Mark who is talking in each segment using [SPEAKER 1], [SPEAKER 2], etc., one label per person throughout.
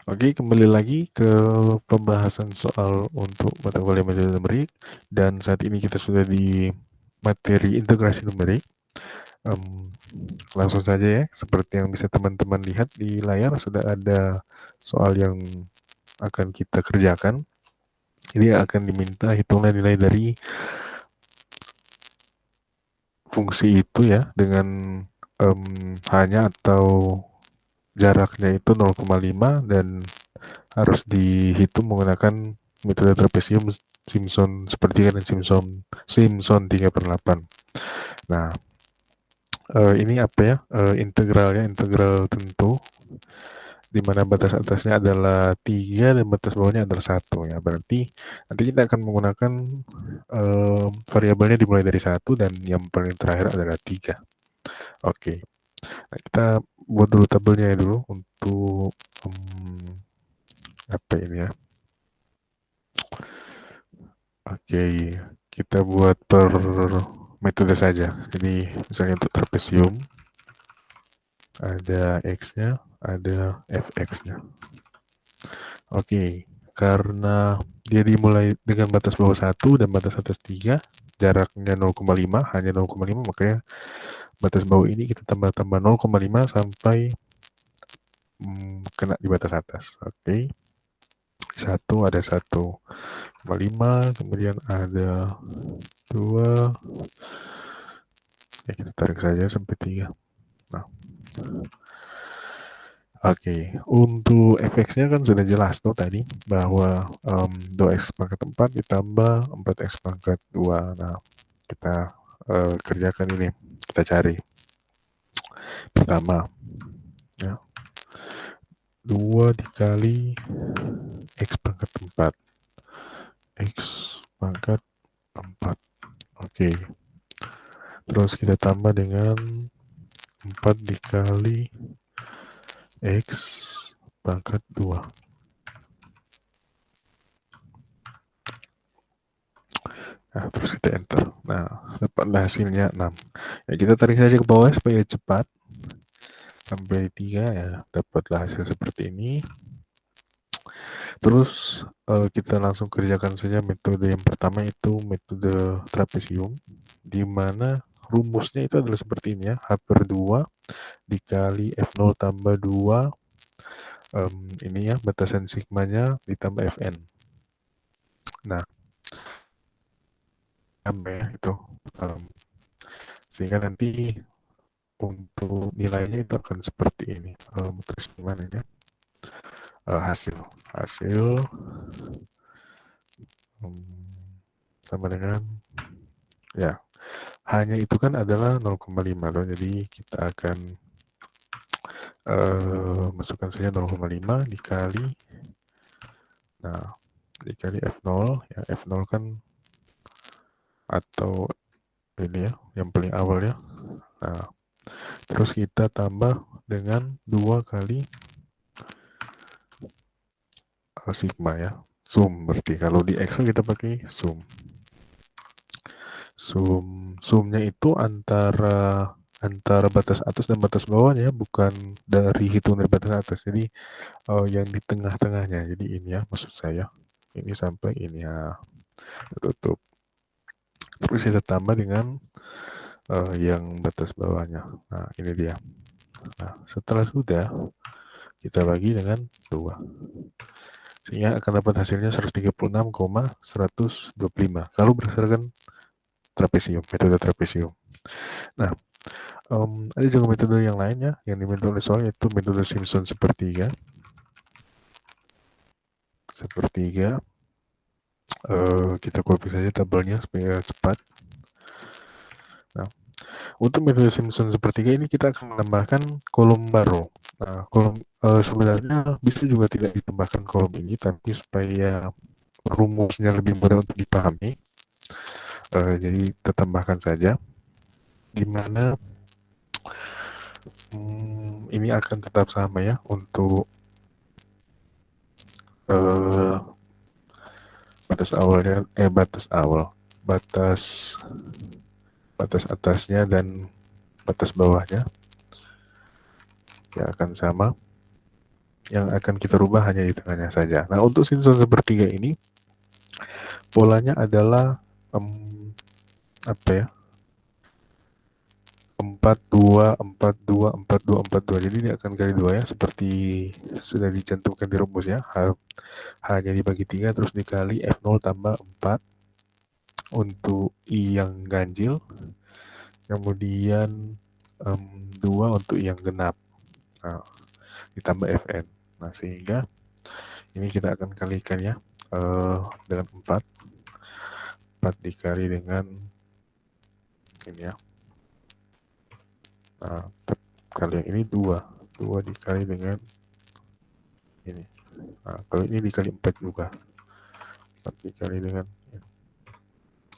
[SPEAKER 1] Oke, kembali lagi ke pembahasan soal untuk mata kuliah metode numerik, dan saat ini kita sudah di materi integrasi numerik. Langsung saja ya, seperti yang bisa teman-teman lihat di layar sudah ada soal yang akan kita kerjakan. Ini akan diminta hitungan nilai dari fungsi itu ya dengan hanya atau jaraknya itu 0,5 dan harus dihitung menggunakan metode trapesium Simpson sepertiga dan Simpson 3/8. Nah, ini apa ya? Integralnya integral tentu, di mana batas atasnya adalah 3 dan batas bawahnya adalah 1 ya. Berarti nanti kita akan menggunakan variabelnya dimulai dari 1 dan yang paling terakhir adalah 3. Oke. Nah, kita buat dulu tabelnya ya dulu untuk apa ini ya? Oke, kita buat per metode saja. Jadi misalnya untuk trapesium ada x-nya, ada fx-nya. Oke, karena dia dimulai dengan batas bawah 1 dan batas atas 3, jaraknya 0,5, hanya 0,5, makanya batas bawah ini kita tambah-tambah 0,5 sampai kena di batas atas. Oke. 1 ada 1,5, kemudian ada 2, ya kita tarik saja sampai 3. Nah, oke, untuk fx-nya kan sudah jelas tuh tadi bahwa 2x pangkat 4 ditambah 4x pangkat 2. Nah, kita kerjakan ini, kita cari. Pertama, ya, 2 dikali x pangkat 4. X pangkat 4. Oke. Terus kita tambah dengan 4 dikali x pangkat 2. Nah, terus kita enter. Nah, dapatlah hasilnya 6. Ya, kita tarik saja ke bawah supaya cepat. Sampai 3 ya, dapatlah hasil seperti ini. Terus kita langsung kerjakan saja metode yang pertama, itu metode trapesium, di mana rumusnya itu adalah seperti ini ya, H/2 dikali F0 tambah 2, ini ya batasan sigmanya ditambah Fn. Nah, tambah ya itu, sehingga nanti untuk nilainya itu akan seperti ini. Terus gimana ya? Hasil sama dengan ya, hanya itu kan adalah 0,5 loh, jadi kita akan masukkan saja 0,5 dikali, nah dikali F0 ya, F0 kan atau ini ya yang paling awal ya. Nah, terus kita tambah dengan 2 kali sigma ya, sum. Berarti kalau di Excel kita pakai sumnya itu antara batas atas dan batas bawahnya, bukan dari hitung dari batas atas. Jadi yang di tengah-tengahnya. Jadi ini ya maksud saya, ini sampai ini ya, tutup. Terus kita tambah dengan yang batas bawahnya. Nah, ini dia. Nah, setelah sudah, kita bagi dengan 2. Sehingga akan dapat hasilnya 136,125 kalau berdasarkan trapesium, metode trapesium. Nah, ada juga metode yang lainnya yang diminta oleh soal, yaitu metode Simpson sepertiga. Kita copy saja tabelnya supaya cepat. Nah, untuk metode Simpson sepertiga ini kita akan menambahkan kolom baru. Nah, kolom sebenarnya bisa juga tidak ditambahkan kolom ini, tapi supaya rumusnya lebih mudah untuk dipahami, jadi kita tambahkan saja, di mana ini akan tetap sama ya untuk batas atasnya dan batas bawahnya ya akan sama. Yang akan kita rubah hanya di tengahnya saja. Nah, untuk Simpson sepertiga ini polanya adalah apa ya? 4 2 4 2 4 2 4 2. Jadi ini akan kali 2 ya, seperti sudah dicantumkan di rumus ya. Hanya dibagi 3 terus dikali F0 tambah 4 untuk I yang ganjil, kemudian 2 untuk yang genap. Nah, ditambah Fn. Nah, sehingga ini kita akan kalikan ya dengan 4 dikali dengan ini ya. Nah, kali yang ini 2 dikali dengan ini. Nah, kalau ini dikali 4 juga. 4 dikali dengan ini.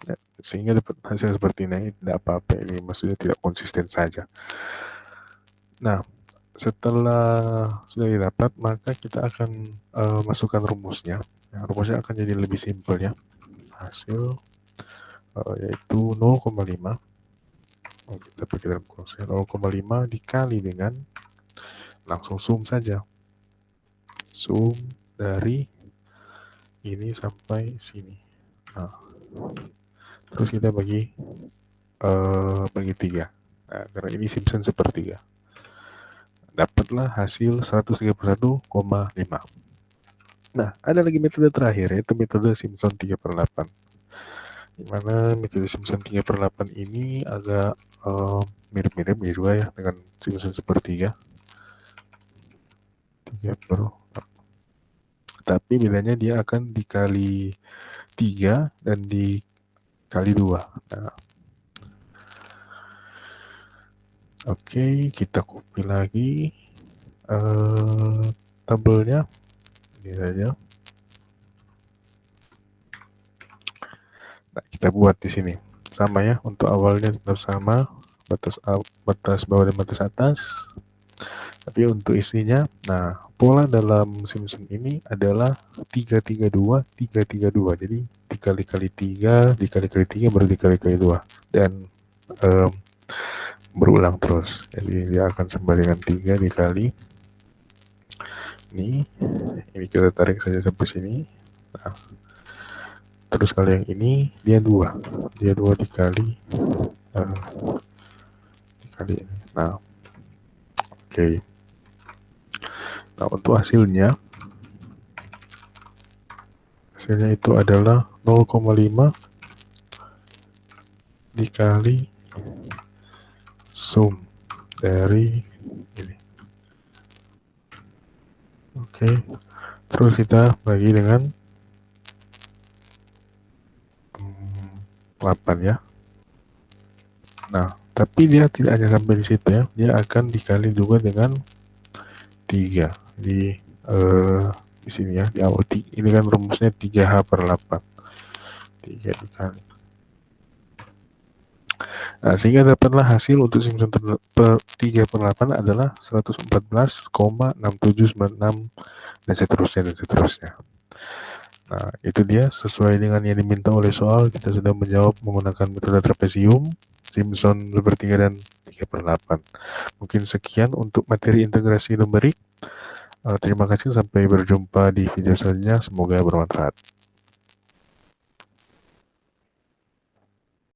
[SPEAKER 1] Ya, sehingga dapat hasil seperti ini. Tidak apa-apa, ini maksudnya tidak konsisten saja. Nah, setelah sudah didapat, maka kita akan masukkan rumusnya. Nah, rumusnya akan jadi lebih simpel ya. Hasil yaitu 0,5. Kita pakai dalam kurung 0,5 dikali dengan, langsung sum saja. Sum dari ini sampai sini. Nah, terus kita bagi 3. Nah, karena ini Simpson sepertiga. Dapatlah hasil 131,5. Nah, ada lagi metode terakhir, yaitu metode Simpson 3/8. Dimana metode Simpson 3/8 ini agak mirip-mirip juga ya dengan Simpson sepertiga. 3/8. Tapi bedanya dia akan dikali 3 dan dikali 2. Nah, oke, kita copy lagi tabelnya. Ini saja. Nah, kita buat di sini. Sama ya, untuk awalnya tetap sama, batas bawah dan batas atas. Tapi untuk isinya, nah, pola dalam Simpson ini adalah 3-3-2, 3-3-2. Jadi dikali-kali 3, dikali-kali 3, baru dikali-kali 2. Dan berulang terus. Jadi dia akan sama dengan 3 dikali ini kita tarik saja sampai sini. Nah, terus kalau yang ini dia 2 dikali ini. Nah, oke. Nah, untuk hasilnya itu adalah 0,5 dikali sum dari ini. Oke. Terus kita bagi dengan 8 ya. Nah, tapi dia tidak hanya sampai di situ ya. Dia akan dikali juga dengan 3 di sini ya, di awal. Ini kan rumusnya 3H/8. 3 dikali. Nah, sehingga dapatlah hasil untuk Simpson 3/8 adalah 114,6796 dan seterusnya. Nah, itu dia sesuai dengan yang diminta oleh soal. Kita sudah menjawab menggunakan metode trapesium, Simpson sepertiga dan 3/8. Mungkin sekian untuk materi integrasi numerik. Terima kasih, sampai berjumpa di video selanjutnya. Semoga bermanfaat.